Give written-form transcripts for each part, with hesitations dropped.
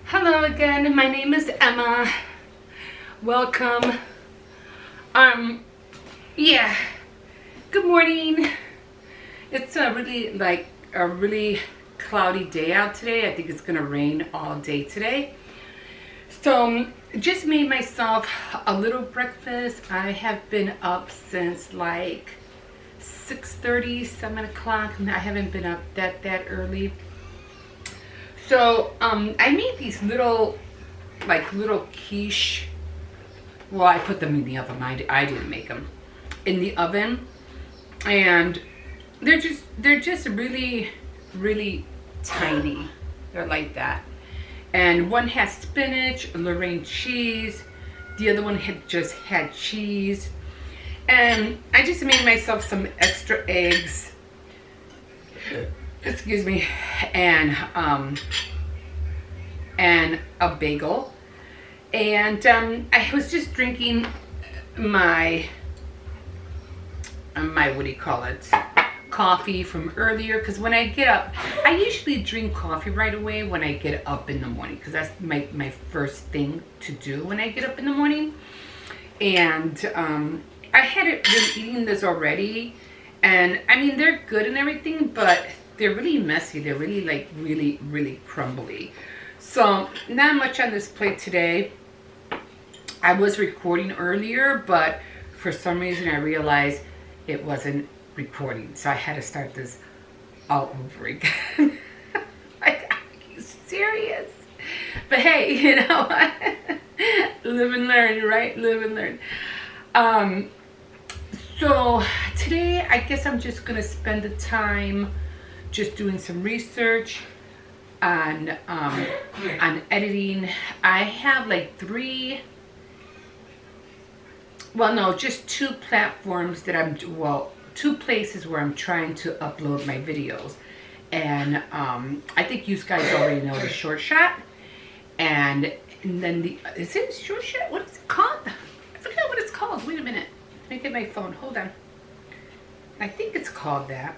Hello again, my name is Emma. Welcome. Yeah, good morning. It's a really cloudy day out today. I think it's gonna rain all day today. So just made myself a little breakfast. I have been up since like 6:30, 7 o'clock. I haven't been up that early. So I made these little quiche. Well, I put them in the oven. I didn't make them in the oven, and they're just really tiny. They're like that. And one has spinach, Lorraine cheese. The other one had cheese. And I just made myself some extra eggs. Excuse me. And a bagel. And I was just drinking my what do you call it? Coffee from earlier, because when I get up, I usually drink coffee right away when I get up in the morning, because that's my first thing to do when I get up in the morning. And I had been eating this already, and I mean, they're good and everything, but they're really messy. They're really really crumbly. So not much on this plate today. I was recording earlier, but for some reason I realized it wasn't recording, so I had to start this all over again. Like, are you serious? But hey, you know what? Live and learn, right? Live and learn. So today I guess I'm just gonna spend the time just doing some research on editing. I have like just two platforms that two places where I'm trying to upload my videos. And I think you guys already know the Short Shot. And then is it Short Shot? What is it called? I forgot what it's called. Wait a minute. Let me get my phone. Hold on. I think it's called that.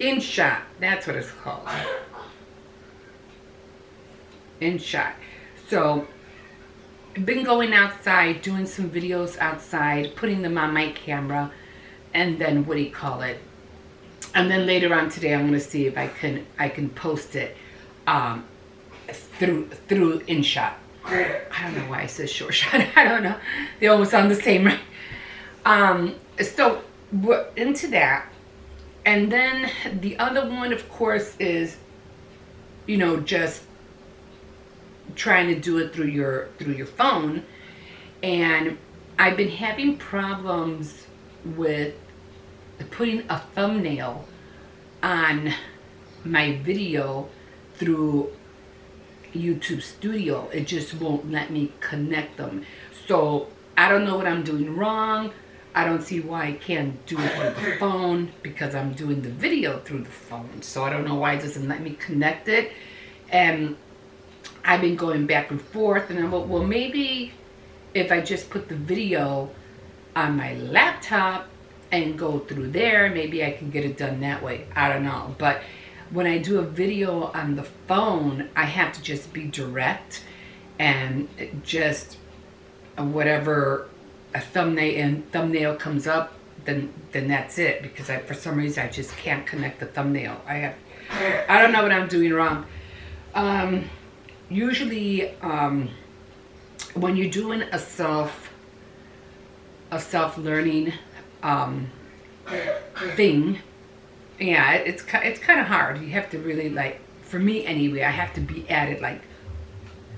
InShot. That's what it's called. InShot. So I've been going outside, doing some videos outside, putting them on my camera, and then what do you call it? And then later on today, I'm going to see if I can post it through InShot. I don't know why I said Short Shot. I don't know. They almost sound the same, right? So we're into that, and then the other one, of course, is just trying to do it through your phone. And I've been having problems with putting a thumbnail on my video through YouTube Studio. It just won't let me connect them. So I don't know what I'm doing wrong. I don't see why I can't do it through the phone, because I'm doing the video through the phone. So I don't know why it doesn't let me connect it. And I've been going back and forth, and I'm like, well, maybe if I just put the video on my laptop and go through there, maybe I can get it done that way. I don't know. But when I do a video on the phone, I have to just be direct, and just whatever a thumbnail comes up, then that's it, because for some reason I just can't connect the thumbnail. I don't know what I'm doing wrong. Usually, when you're doing a self-learning thing, yeah, it's kind of hard. You have to really, for me anyway, I have to be at it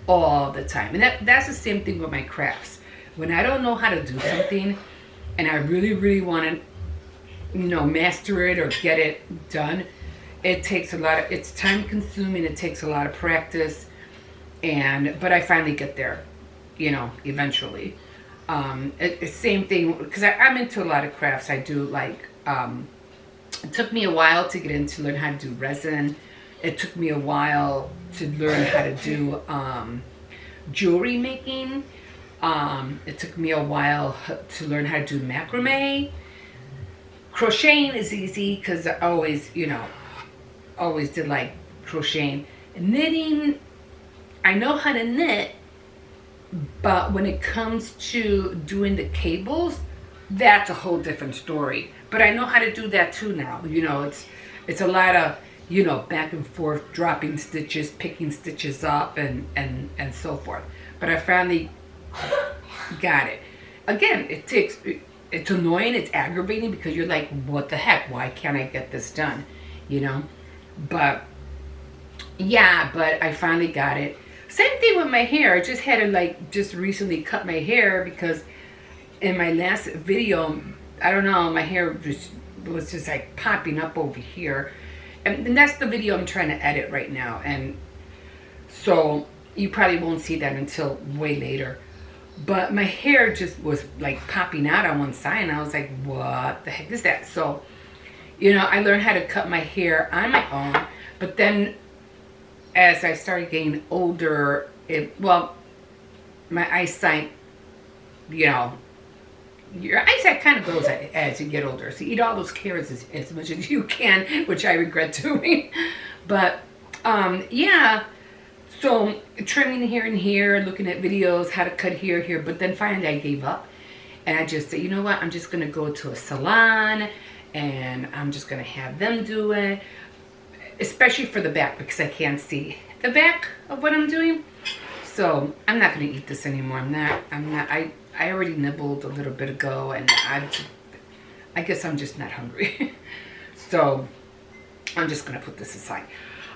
all the time. And that's the same thing with my crafts. When I don't know how to do something, and I really want to, master it or get it done, it takes it's time consuming. It takes a lot of practice. But I finally get there, eventually. Same thing, because I'm into a lot of crafts. I do it took me a while to get into learn how to do resin. It took me a while to learn how to do jewelry making. It took me a while to learn how to do macrame. Crocheting is easy because I always, always did like crocheting. Knitting, I know how to knit, but when it comes to doing the cables, that's a whole different story. But I know how to do that too now. It's a lot of, back and forth, dropping stitches, picking stitches up, and so forth. But I finally got it. Again, it's annoying, it's aggravating because you're like, what the heck? Why can't I get this done? But yeah, but I finally got it. Same thing with my hair. I just had to just recently cut my hair because in my last video, I don't know, my hair was just like popping up over here. And that's the video I'm trying to edit right now. And so you probably won't see that until way later. But my hair just was like popping out on one side. And I was like, what the heck is that? So, I learned how to cut my hair on my own. But then as I started getting older, my eyesight, your eyesight kind of goes as you get older. So eat all those carrots as much as you can, which I regret doing. But yeah, so trimming here and here, looking at videos, how to cut here. But then finally I gave up. And I just said, you know what? I'm just going to go to a salon and I'm just going to have them do it. Especially for the back because I can't see the back of what I'm doing. So I'm not going to eat this anymore. I already nibbled a little bit ago and I guess I'm just not hungry. So I'm just going to put this aside.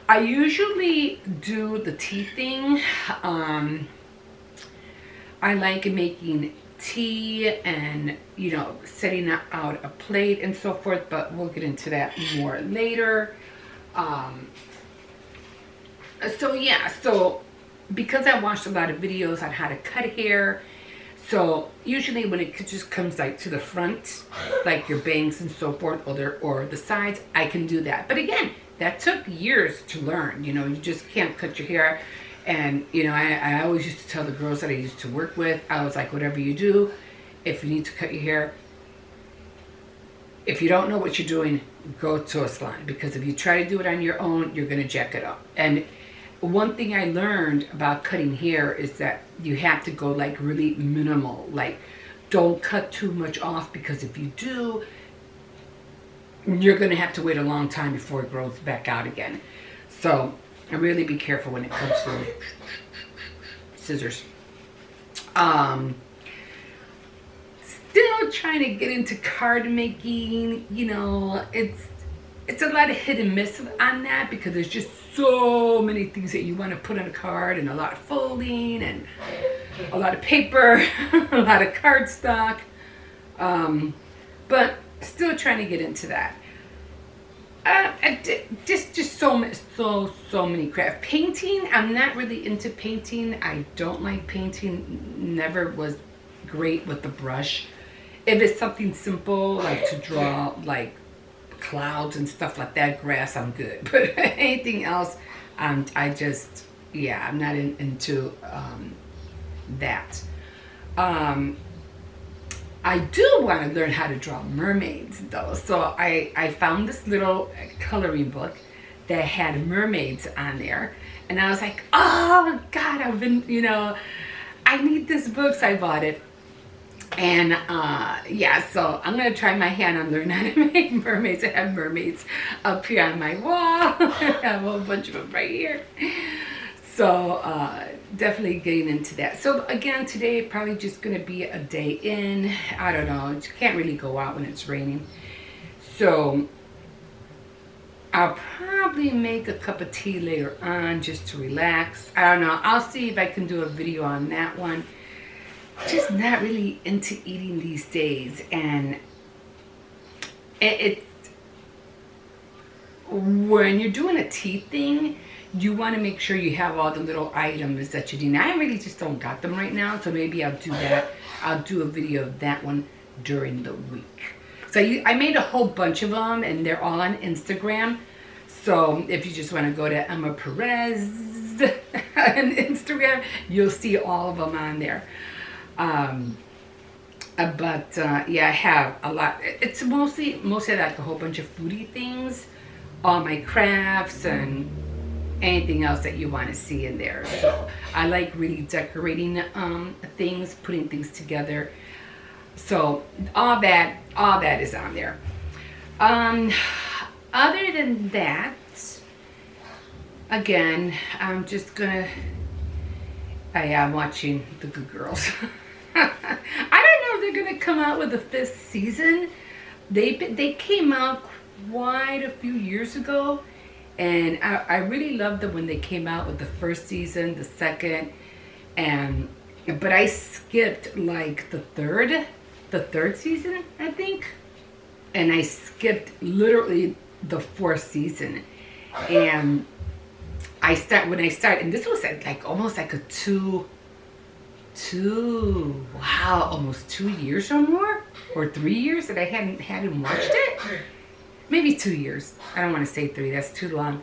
I usually do the tea thing. I like making tea and, setting out a plate and so forth, but we'll get into that more later. So because I watched a lot of videos on how to cut hair, so usually when it just comes like to the front, like your bangs and so forth, or the sides, I can do that. But again, that took years to learn. You just can't cut your hair. And I always used to tell the girls that I used to work with, I was like, whatever you do, if you need to cut your hair, if you don't know what you're doing, go to a salon. Because if you try to do it on your own, you're going to jack it up. And one thing I learned about cutting hair is that you have to go like really minimal. Like, don't cut too much off because if you do, you're going to have to wait a long time before it grows back out again. So really be careful when it comes to scissors. Still trying to get into card making. It's a lot of hit and miss on that because there's just so many things that you want to put on a card, and a lot of folding and a lot of paper, a lot of cardstock. But still trying to get into that. Just so many craft. Painting, I'm not really into painting. I don't like painting. Never was great with the brush. If it's something simple, like to draw like clouds and stuff like that, grass, I'm good. But anything else, I'm not into that. I do want to learn how to draw mermaids though. So I found this little coloring book that had mermaids on there. And I was like, oh God, I need this book. So I bought it. And so I'm going to try my hand on learning how to make mermaids. I have mermaids up here on my wall. I have a whole bunch of them right here. So definitely getting into that. So again, today probably just going to be a day in. I don't know. You can't really go out when it's raining. So I'll probably make a cup of tea later on just to relax. I don't know. I'll see if I can do a video on that one. Just not really into eating these days. And when you're doing a tea thing, you want to make sure you have all the little items that you need. I really just don't got them right now, so maybe I'll do that. I'll do a video of that one during the week. So I made a whole bunch of them, and they're all on Instagram. So if you just want to go to Emma Perez on Instagram, you'll see all of them on there. Yeah, I have a lot. It's mostly like a whole bunch of foodie things, all my crafts and anything else that you want to see in there. So I like really decorating things, putting things together. So all that is on there. Other than that, again, I am watching The Good Girls. I don't know if they're gonna come out with a 5th season. They came out quite a few years ago, and I really loved them when they came out with the 1st season, the 2nd, but I skipped like the third season, I think, and I skipped literally the 4th season, and when I started, and this was like almost like a almost 2 years or more, or 3 years that I hadn't watched it. Maybe 2 years. I don't want to say 3. That's too long.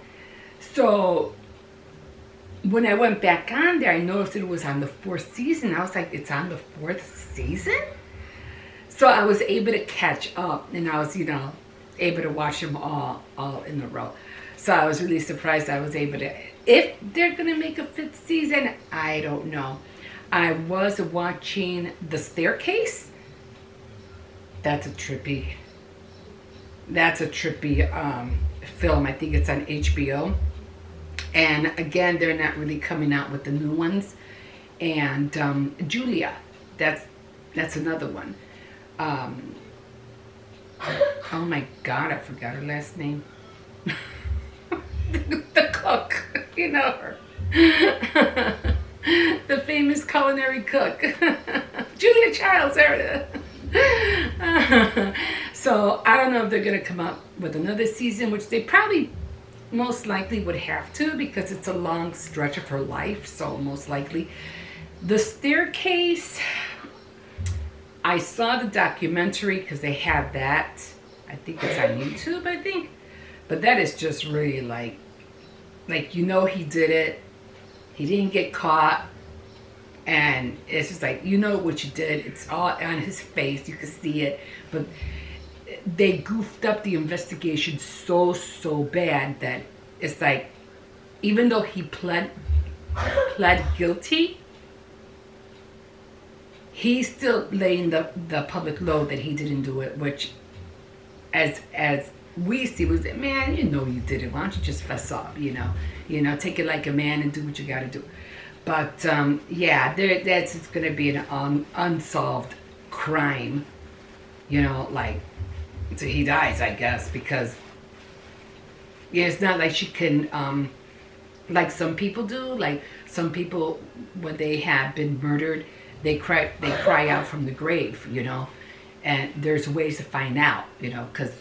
So when I went back on there, I noticed it was on the 4th season. I was like, it's on the 4th season? So I was able to catch up, and I was, able to watch them all in a row. So I was really surprised I was able to. If they're going to make a 5th season, I don't know. I was watching The Staircase. That's a trippy film. I think it's on HBO. And again, they're not really coming out with the new ones. And Julia, that's another one. Oh my God, I forgot her last name. The cook, her. The famous culinary cook. Julia Childs, there it is. So I don't know if they're going to come up with another season, which they probably most likely would have to, because it's a long stretch of her life, so most likely. The Staircase, I saw the documentary because they have that. I think it's on YouTube, I think. But that is just really like he did it. He didn't get caught. And it's just like, what you did. It's all on his face. You can see it. But they goofed up the investigation so bad that it's like, even though he pled guilty, he's still laying the public load that he didn't do it, which as we see was, man, you did it. Why don't you just fess up, take it like a man and do what you got to do. But that's going to be an unsolved crime, until he dies, I guess, because it's not like she can, like some people do. Like some people, when they have been murdered, they cry out from the grave, and there's ways to find out, because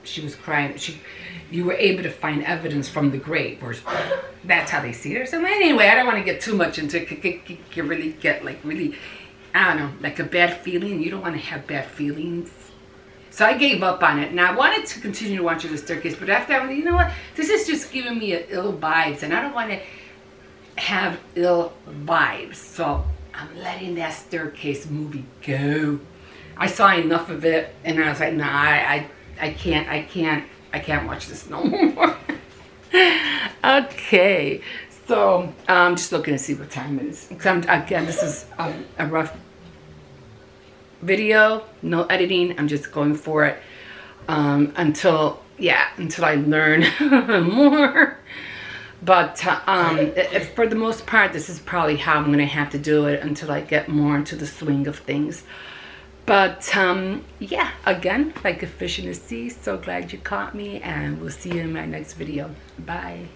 she was crying. You were able to find evidence from the grave, or that's how they see her. So anyway, I don't want to get too much into it. You really get I don't know, like a bad feeling. You don't want to have bad feelings. So I gave up on it, and I wanted to continue to watch The Staircase, but after I went, this is just giving me ill vibes, and I don't want to have ill vibes. So I'm letting that Staircase movie go. I saw enough of it, and I was like, nah, I can't watch this no more. Okay, so I'm just looking to see what time it is. Again, this is a rough video, no editing. I'm just going for it until I learn more. But for the most part, this is probably how I'm going to have to do it until I get more into the swing of things. But again, like a fish in the sea, so glad you caught me, and we'll see you in my next video. Bye.